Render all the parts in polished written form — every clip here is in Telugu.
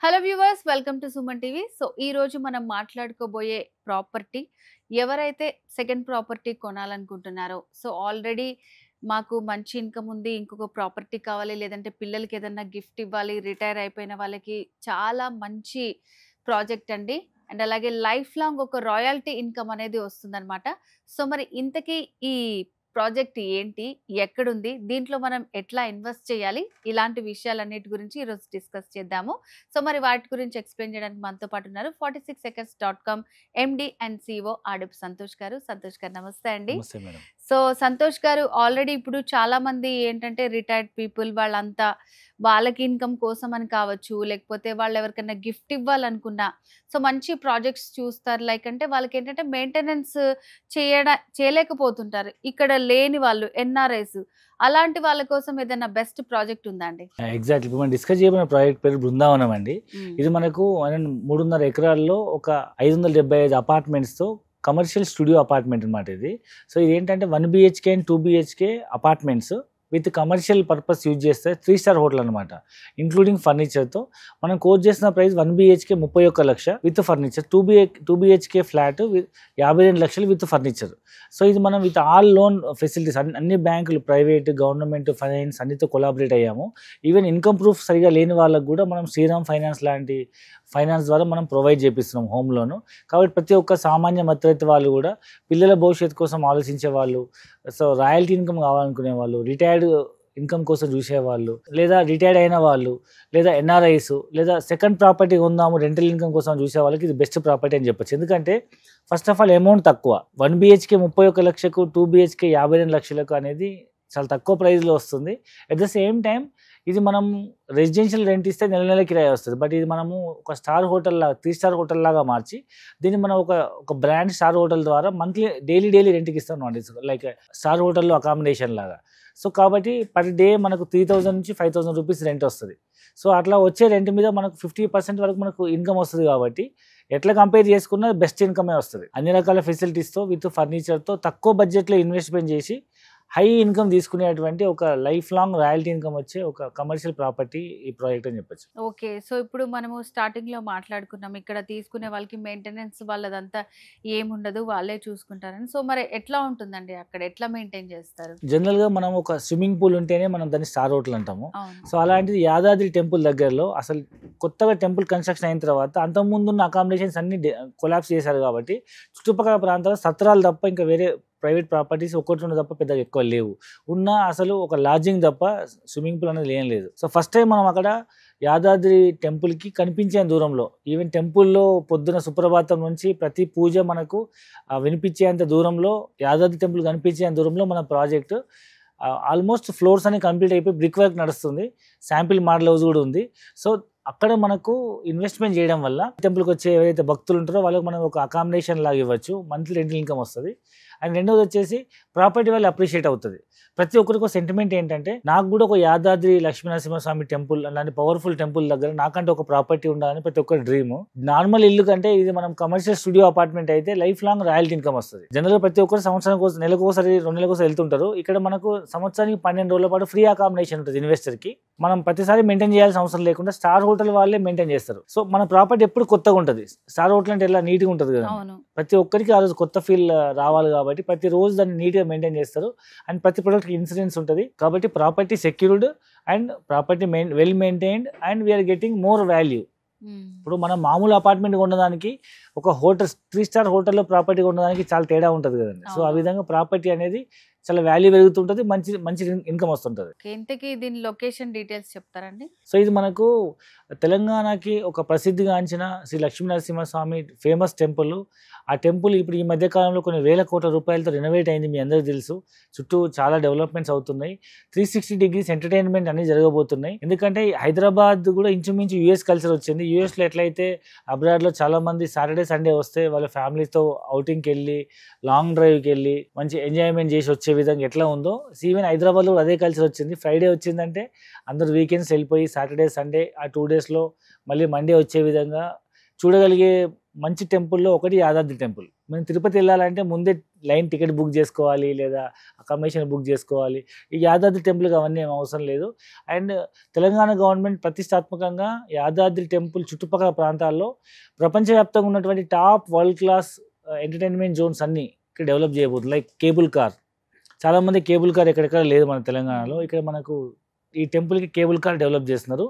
Hello viewers, welcome to Suman TV. So ఈ రోజు మనం మాట్లాడుకోబోయే ప్రాపర్టీ, ఎవరైతే సెకండ్ ప్రాపర్టీ కొనాలనుకుంటున్నారో, సో ఆల్రెడీ మాకు మంచి ఇన్కమ్ ఉంది, ఇంకొక ప్రాపర్టీ కావాలి, లేదంటే పిల్లలకి ఏదన్నా గిఫ్ట్ ఇవ్వాలి, రిటైర్ అయిపోయిన వాళ్ళకి చాలా మంచి ప్రాజెక్ట్ అండి. అండ్ అలాగే లైఫ్ లాంగ్ ఒక రాయల్టీ ఇన్కమ్ అనేది వస్తుందన్నమాట. సో మరి ఇంతకీ ఈ ప్రాజెక్ట్ ఏంటి, ఎక్కడుంది, దీంట్లో మనం ఎట్లా ఇన్వెస్ట్ చేయాలి, ఇలాంటి విషయాలన్నిటి గురించి ఈరోజు డిస్కస్ చేద్దాము. సో మరి వాటి గురించి ఎక్స్ప్లెయిన్ చేయడానికి మనతో పాటు ఉన్నారు 46seconds.com ఎండి అండ్ సిఓ ఆడిప్ సంతోష్ గారు. సంతోష్ గారు నమస్తే అండి. నమస్తే మేడం. సో సంతోష్ గారు, ఆల్రెడీ ఇప్పుడు చాలా మంది ఏంటంటే రిటైర్డ్ పీపుల్ వాళ్ళంతా వాళ్ళకి ఇన్కమ్ కోసం అని కావచ్చు, లేకపోతే వాళ్ళు ఎవరికైనా గిఫ్ట్ ఇవ్వాలనుకున్నా సో మంచి ప్రాజెక్ట్స్ చూస్తారు. లైక్ అంటే వాళ్ళకి ఏంటంటే మెయింటెనెన్స్ చేయలేకపోతుంటారు, ఇక్కడ లేని వాళ్ళు ఎన్ఆర్ఐస్, అలాంటి వాళ్ళ కోసం ఏదైనా బెస్ట్ ప్రాజెక్ట్ ఉందా అండి? ఎగ్జాక్ట్లీ ఇప్పుడు మనం డిస్కస్ చేయబోయే ప్రాజెక్ట్ పేరు బృందావనం అండి. ఇది మనకు 3.5 ఎకరాల్లో ఒక 575 అపార్ట్మెంట్స్తో కమర్షియల్ స్టూడియో అపార్ట్మెంట్ అనమాట ఇది. సో ఇది ఏంటంటే 1 BHK and 2 BHK apartments with commercial purpose use చేస్తే 3 స్టార్ హోటల్ అనమాట, ఇంక్లూడింగ్ ఫర్నిచర్తో. మనం కోట్ చేసిన price 1 BHK 31 lakh with furniture, 2 BHK flat 52 లక్షలు విత్ ఫర్నిచర్. సో ఇది మనం విత్ ఆల్ లోన్ ఫెసిలిటీస్, అన్ని బ్యాంకులు, ప్రైవేట్, గవర్నమెంట్, ఫైనాన్స్ అన్నితో కొలాబరేట్ అయ్యాము. ఈవెన్ ఇన్కమ్ ప్రూఫ్ సరిగా లేని వాళ్ళకు కూడా మనం శ్రీరామ్ ఫైనాన్స్ లాంటి ఫైనాన్స్ ద్వారా మనం ప్రొవైడ్ చేపిస్తున్నాం హోమ్ లోను. కాబట్టి ప్రతి ఒక్క సామాన్య మధ్యతరగతి వాళ్ళు కూడా, పిల్లల భవిష్యత్తు కోసం ఆలోచించే వాళ్ళు, సో రాయల్టీ ఇన్కమ్ కావాలనుకునే వాళ్ళు, రిటైర్డ్ ఇన్కమ్ కోసం చూసేవాళ్ళు, లేదా రిటైర్డ్ అయిన వాళ్ళు, లేదా ఎన్ఆర్ఐస్, లేదా సెకండ్ ప్రాపర్టీ కొందాము రెంటల్ ఇన్కమ్ కోసం చూసే వాళ్ళకి ఇది బెస్ట్ ప్రాపర్టీ అని చెప్పొచ్చు. ఎందుకంటే ఫస్ట్ ఆఫ్ ఆల్ అమౌంట్ తక్కువ, 1 BHK 31 లక్షకు, 2 BHK 52 లక్షలకు అనేది చాలా తక్కువ ప్రైస్లో వస్తుంది. అట్ ద సేమ్ టైం ఇది మనం రెసిడెన్షియల్ రెంట్ ఇస్తే నెల కిరాయి వస్తుంది. బట్ ఇది మనము ఒక స్టార్ హోటల్ లాగా, 3 స్టార్ హోటల్ లాగా మార్చి దీన్ని మనం ఒక బ్రాండ్ స్టార్ హోటల్ ద్వారా మంత్లీ డైలీ రెంట్కి ఇస్తాం అండి, లైక్ స్టార్ హోటల్లో అకామిడేషన్ లాగా. సో కాబట్టి పర్ డే మనకు 3000 నుంచి 5000 రూపీస్ రెంట్ వస్తుంది. సో అట్లా వచ్చే రెంట్ మీద మనకు 50% వరకు మనకు ఇన్కమ్ వస్తుంది. కాబట్టి ఎట్లా కంపేర్ చేసుకున్నా బెస్ట్ ఇన్కమే వస్తుంది. అన్ని రకాల ఫెసిలిటీస్తో విత్ ఫర్నిచర్తో తక్కువ బడ్జెట్లో ఇన్వెస్ట్మెంట్ చేసి హై ఇన్కమ్ తీసుకునేటువంటి ఒక లైఫ్ లాంగ్ రాయల్టీ ఇన్కమ్ వచ్చే ఒక కమర్షియల్ ప్రాపర్టీ ఈ ప్రాజెక్ట్ అని చెప్పొచ్చు. ఓకే, సో ఇప్పుడు మనము స్టార్టింగ్ లో మాట్లాడుకున్నాం, ఇక్కడ తీసుకునే వాళ్ళకి మెయింటెనెన్స్ వాళ్ళదంతా ఏముండదు, వాళ్ళే చూసుకుంటారని. సో మరి ఎట్లా ఉంటుందండి అక్కడ, ఎట్లా మెయింటైన్ చేస్తారు? జనరల్ గా మనం ఒక స్విమ్మింగ్ పూల్ ఉంటేనే మనం దాన్ని స్టార్ హోటల్ అంటాము. అవును. సో అలాంటిది యాదాద్రి టెంపుల్ దగ్గరలో అసలు కొత్తగా టెంపుల్ కన్స్ట్రక్షన్ అయిన తర్వాత అంతకుముందు ఉన్న అకామిడేషన్స్ అన్ని కొలాప్స్ చేశారు. కాబట్టి చుట్టుపక్కల ప్రాంతాల్లో సత్రాలు తప్ప ఇంకా వేరే ప్రైవేట్ ప్రాపర్టీస్ ఒకటి రెండు తప్ప పెద్దగా ఎక్కువ లేవు. ఉన్న అసలు ఒక లాడ్జింగ్ తప్ప స్విమ్మింగ్ పూల్ అనేది లేదు. సో ఫస్ట్ టైం మనం అక్కడ యాదాద్రి టెంపుల్కి కనిపించే దూరంలో, ఈవెన్ టెంపుల్లో పొద్దున సుప్రభాతం నుంచి ప్రతి పూజ మనకు వినిపించేంత దూరంలో, యాదాద్రి టెంపుల్ కనిపించేంత దూరంలో మన ప్రాజెక్ట్ ఆల్మోస్ట్ ఫ్లోర్స్ అని కంప్లీట్ అయిపోయి బ్రిక్ వర్క్ నడుస్తుంది. శాంపిల్ మోడల్ హౌస్ కూడా ఉంది. సో అక్కడ మనకు ఇన్వెస్ట్మెంట్ చేయడం వల్ల టెంపుల్కి వచ్చే ఎవరైతే భక్తులు ఉంటారో వాళ్ళకి మనం ఒక అకామిడేషన్ లాగా ఇవ్వచ్చు, మంత్లీ రెంటల్ ఇన్కమ్ వస్తుంది. అండ్ రెండోది వచ్చేసి ప్రాపర్టీ వాళ్ళు అప్రిషియేట్ అవుతుంది. ప్రతి ఒక్కరికి ఒక సెంటిమెంట్ ఏంటంటే, నాకు కూడా ఒక యాదాద్రి లక్ష్మీనరసింహస్వామి టెంపుల్ అలాంటి పవర్ఫుల్ టెంపుల్ దగ్గర నాకంటే ఒక ప్రాపర్టీ ఉండాలని ప్రతి ఒక్కరి డ్రీమ్. నార్మల్ ఇల్లు కంటే ఇది మనం కమర్షియల్ స్టూడియో అపార్ట్మెంట్ అయితే లైఫ్ లాంగ్ రాయల్టీ ఇన్కమ్ వస్తుంది. జనరల్గా ప్రతి ఒక్కరు సంవత్సరం కోసం, నెలకు ఒకసారి, 2 నెలలకు ఒకసారి వెళ్తుంటారు. ఇక్కడ మనకు సంవత్సరానికి 12 రోజుల పాటు ఫ్రీ అకామిడేషన్ ఉంటుంది ఇన్వెస్టర్ కి. మనం ప్రతిసారి మెయింటైన్ చేయాల్సిన అవసరం లేకుండా స్టార్ హోటల్ వాళ్ళే మెయింటైన్ చేస్తారు. సో మన ప్రాపర్టీ ఎప్పుడు కొత్తగా ఉంటుంది. స్టార్ హోటల్ అంటే ఎలా నీట్గా ఉంటుంది కదా, ప్రతి ఒక్కరికి ఆ రోజు కొత్త ఫీల్ రావాలి. కాబట్టి ప్రతి రోజు దాన్ని నీట్గా మెయింటైన్ చేస్తారు. అండ్ ప్రతి ప్రొడక్ట్కి ఇన్సూరెన్స్ ఉంటుంది. కాబట్టి property secured and property well maintained and we are getting more value. ఇప్పుడు మనం మామూలు అపార్ట్మెంట్ కొనడానికి ఒక హోటల్, 3 స్టార్ హోటల్లో ప్రాపర్టీ కొనడానికి చాలా తేడా ఉంటుంది కదండి. సో ఆ విధంగా ప్రాపర్టీ అనేది చాలా వాల్యూ పెరుగుతుంటుంది, మంచి ఇన్కమ్ వస్తుంటుంది. ఇంతకీ దీని లొకేషన్ డీటెయిల్స్ చెప్తారండి? సో ఇది మనకు తెలంగాణకి ఒక ప్రసిద్ధిగాంచిన శ్రీ లక్ష్మీనరసింహస్వామి ఫేమస్ టెంపుల్. ఆ టెంపుల్ ఇప్పుడు ఈ మధ్య కాలంలో కొన్ని వేల కోట్ల రూపాయలతో రెనోవేట్ అయింది, మీ అందరికీ తెలుసు. చుట్టూ చాలా డెవలప్మెంట్స్ అవుతున్నాయి. 360 degrees ఎంటర్టైన్మెంట్ అన్ని జరగబోతున్నాయి. ఎందుకంటే హైదరాబాద్ కూడా ఇంచుమించు యూఎస్ కల్చర్ వచ్చింది. యూఎస్లో ఎట్లయితే అబ్రాడ్లో చాలా మంది సాటర్డే సండే వస్తే వాళ్ళ ఫ్యామిలీతో అవుటింగ్కి వెళ్ళి, లాంగ్ డ్రైవ్కి వెళ్ళి మంచి ఎంజాయ్మెంట్ చేసి వచ్చే విధంగా ఎట్లా ఉందో, ఈవెన్ హైదరాబాద్లో అదే కల్చర్ వచ్చింది. ఫ్రైడే వచ్చిందంటే అందరు వీకెండ్స్ వెళ్ళిపోయి సాటర్డే సండే ఆ 2 daysలో మళ్ళీ మండే వచ్చే విధంగా చూడగలిగే మంచి టెంపుల్లో ఒకటి యాదాద్రి టెంపుల్. మనం తిరుపతి వెళ్ళాలంటే ముందే లైన్ టికెట్ బుక్ చేసుకోవాలి, లేదా అకామిడేషన్ బుక్ చేసుకోవాలి. ఈ యాదాద్రి టెంపుల్కి అవన్నీ ఏం అవసరం లేదు. అండ్ తెలంగాణ గవర్నమెంట్ ప్రతిష్టాత్మకంగా యాదాద్రి టెంపుల్ చుట్టుపక్కల ప్రాంతాల్లో ప్రపంచవ్యాప్తంగా ఉన్నటువంటి top world class entertainment Jones అన్నీ ఇక్కడ డెవలప్ చేయబోతుంది. లైక్ కేబుల్ కార్, చాలామంది కేబుల్ కార్ ఎక్కడెక్కడ లేదు మన తెలంగాణలో. ఇక్కడ మనకు ఈ టెంపుల్కి కేబుల్ కార్ డెవలప్ చేస్తున్నారు.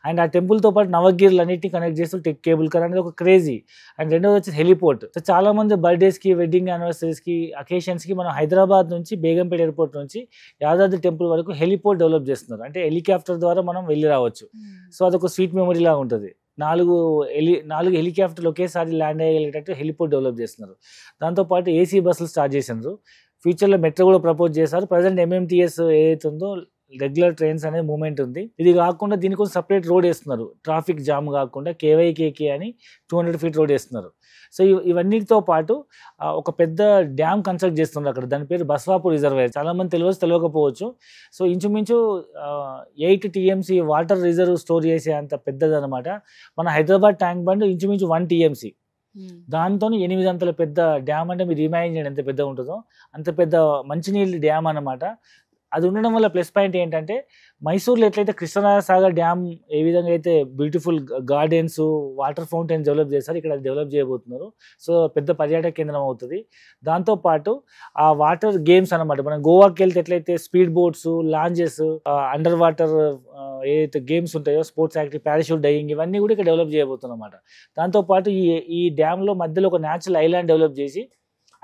అండ్ ఆ టెంపుల్తో పాటు నవగిరిలు అన్నిటిని కనెక్ట్ చేస్తూ కేబుల్ కార్ అనేది ఒక క్రేజీ. అండ్ రెండోది వచ్చి హెలిపోర్ట్. సో చాలామంది బర్త్డేస్కి, వెడ్డింగ్ యానివర్సరీస్కి, అకేషన్స్కి మనం హైదరాబాద్ నుంచి బేగంపేట ఎయిర్పోర్ట్ నుంచి యాదాద్రి టెంపుల్ వరకు హెలిపోర్ట్ డెవలప్ చేస్తున్నారు. అంటే హెలికాప్టర్ ద్వారా మనం వెళ్ళి రావచ్చు. సో అదొక స్వీట్ మెమరీ లాగా ఉంటుంది. 4 హెలికాప్టర్లు ఒకేసారి ల్యాండ్ అయ్యేటట్టు హెలిపోర్ట్ డెవలప్ చేస్తున్నారు. దాంతోపాటు ఏసీ బస్సులు స్టార్ట్ చేసినారు. ఫ్యూచర్లో మెట్రో కూడా ప్రపోజ్ చేశారు. ప్రజెంట్ ఎంఎంటీఎస్ ఏదైతే ఉందో రెగ్యులర్ ట్రైన్స్ అనే మూమెంట్ ఉంది. ఇది కాకుండా దీనికోసం సపరేట్ రోడ్ వేస్తున్నారు. ట్రాఫిక్ జామ్ కాకుండా కేవైకేకి అని 200 feet రోడ్ వేస్తున్నారు. సో ఇవన్నిటితో పాటు ఒక పెద్ద డ్యామ్ కన్స్ట్రక్ట్ చేస్తున్నారు అక్కడ. దాని పేరు బస్వాపూర్ రిజర్వాయర్. చాలా మంది తెలియకపోవచ్చు. సో ఇంచుమించు 8 TMC వాటర్ రిజర్వ్ స్టోర్ చేసే అంత పెద్దదన్నమాట. మన హైదరాబాద్ ట్యాంక్ బండ్ ఇంచుమించు 1 TMC. దాంతో 8 అంతల పెద్ద డ్యామ్. అంటే మీరు ఇమాజిన్ చేయండి ఎంత పెద్దగా ఉంటుందో. అంత పెద్ద మంచినీళ్ళ డ్యామ్ అన్నమాట. అది ఉండడం వల్ల ప్లస్ పాయింట్ ఏంటంటే, మైసూర్లో ఎట్లయితే కృష్ణరాజసాగర్ డ్యామ్ ఏ విధంగా అయితే beautiful gardens, water fountains develop చేస్తారు, ఇక్కడ అది డెవలప్ చేయబోతున్నారు. సో పెద్ద పర్యాటక కేంద్రం అవుతుంది. దాంతోపాటు ఆ వాటర్ గేమ్స్ అనమాట. మనం గోవాకి వెళ్తే ఎట్లయితే speed boats, lounges, under water ఏదైతే గేమ్స్ ఉంటాయో, స్పోర్ట్స్ యాక్టివిటీ, పారాషూట్ డైవింగ్, ఇవన్నీ కూడా ఇక్కడ డెవలప్ చేయబోతున్నారు అన్నమాట. దాంతోపాటు ఈ డ్యామ్లో మధ్యలో ఒక న్యాచురల్ ఐలాండ్ డెవలప్ చేసి,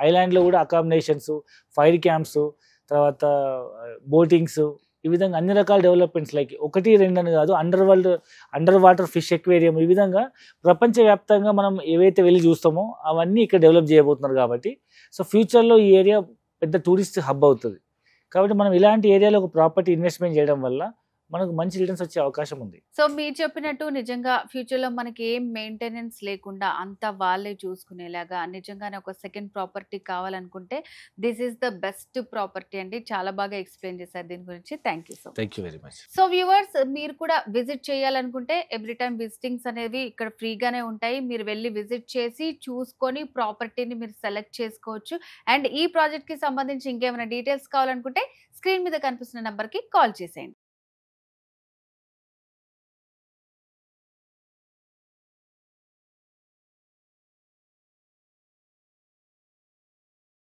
ఐలాండ్లో కూడా అకామిడేషన్స్, ఫైర్ క్యాంప్స్, తర్వాత బోటింగ్స్, ఈ విధంగా అన్ని రకాల డెవలప్మెంట్స్, లైక్ 1, 2 అని కాదు, అండర్ వాటర్ ఫిష్ ఎక్వేరియం, ఈ విధంగా ప్రపంచవ్యాప్తంగా మనం ఏవైతే వెళ్ళి చూస్తామో అవన్నీ ఇక్కడ డెవలప్ చేయబోతున్నారు. కాబట్టి సో ఫ్యూచర్లో ఈ ఏరియా పెద్ద టూరిస్ట్ హబ్ అవుతుంది. కాబట్టి మనం ఇలాంటి ఏరియాలో ఒక ప్రాపర్టీ ఇన్వెస్ట్మెంట్ చేయడం వల్ల మనకు మంచి రిటర్న్స్ వచ్చే అవకాశం ఉంది. సో మీరు చెప్పినట్టు నిజంగా ఫ్యూచర్లో మనకి ఏం మెయింటెనెన్స్ లేకుండా అంతా వాళ్ళే చూసుకునేలాగా నిజంగానే ఒక సెకండ్ ప్రాపర్టీ కావాలనుకుంటే this is the best property అండి. చాలా బాగా ఎక్స్ప్లెయిన్ చేశారు దీని గురించి. Thank you so much. Thank you very much. So viewers, మీరు కూడా విజిట్ చేయాలనుకుంటే ఎవ్రీ టైం విజిటింగ్స్ అనేవి ఇక్కడ ఫ్రీగానే ఉంటాయి. మీరు వెళ్ళి విజిట్ చేసి చూసుకొని ప్రాపర్టీని మీరు సెలెక్ట్ చేసుకోవచ్చు. అండ్ ఈ ప్రాజెక్ట్కి సంబంధించి ఇంకేమైనా డీటెయిల్స్ కావాలనుకుంటే స్క్రీన్ మీద కనిపిస్తున్న నెంబర్కి కాల్ చేసేయండి.